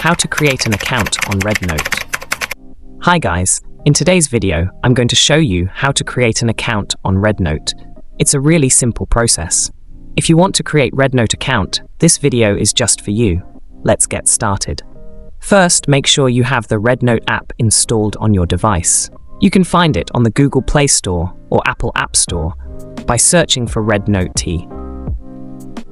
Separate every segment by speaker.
Speaker 1: how to create an account on RedNote. Hi guys, in today's video, I'm going to show you how to create an account on RedNote. It's a really simple process. If you want to create RedNote account, this video is just for you. Let's get started. First, make sure you have the RedNote app installed on your device. You can find it on the Google Play Store or Apple App Store by searching for RedNote T.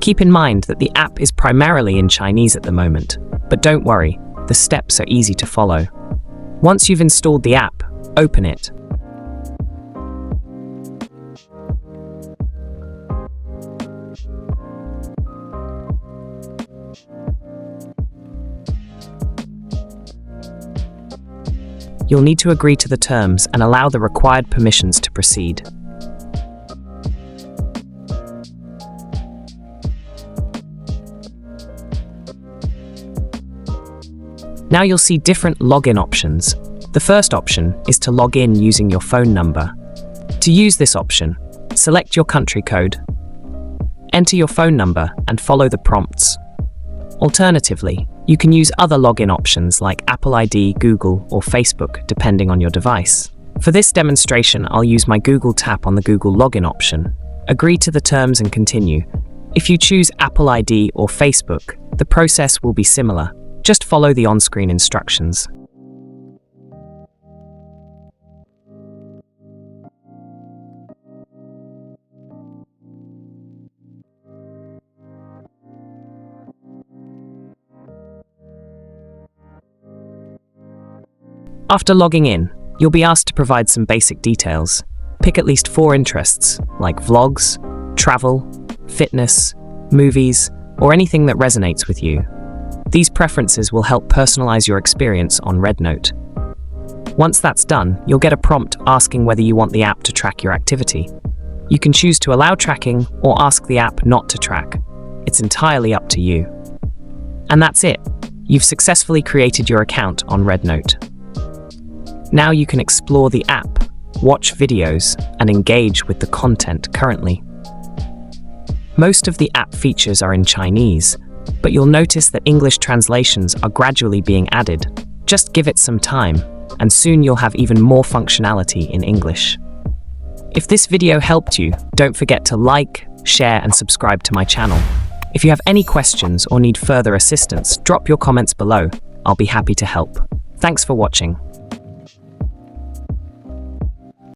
Speaker 1: Keep in mind that the app is primarily in Chinese at the moment, but don't worry, the steps are easy to follow. Once you've installed the app, open it. You'll need to agree to the terms and allow the required permissions to proceed. Now you'll see different login options. The first option is to log in using your phone number. To use this option, select your country code, enter your phone number and follow the prompts. Alternatively, you can use other login options like Apple ID, Google, or Facebook, depending on your device. For this demonstration, I'll use my Google tap on the Google login option. Agree to the terms and continue. If you choose Apple ID or Facebook, the process will be similar. Just follow the on-screen instructions. After logging in, you'll be asked to provide some basic details. Pick at least 4 interests, like vlogs, travel, fitness, movies, or anything that resonates with you. These preferences will help personalize your experience on RedNote. Once that's done, you'll get a prompt asking whether you want the app to track your activity. You can choose to allow tracking or ask the app not to track. It's entirely up to you. And that's it. You've successfully created your account on RedNote. Now you can explore the app, watch videos, and engage with the content currently. Most of the app features are in Chinese, but you'll notice that English translations are gradually being added. Just give it some time, and soon you'll have even more functionality in English. If this video helped you, don't forget to like, share, and subscribe to my channel. If you have any questions or need further assistance, drop your comments below. I'll be happy to help. Thanks for watching.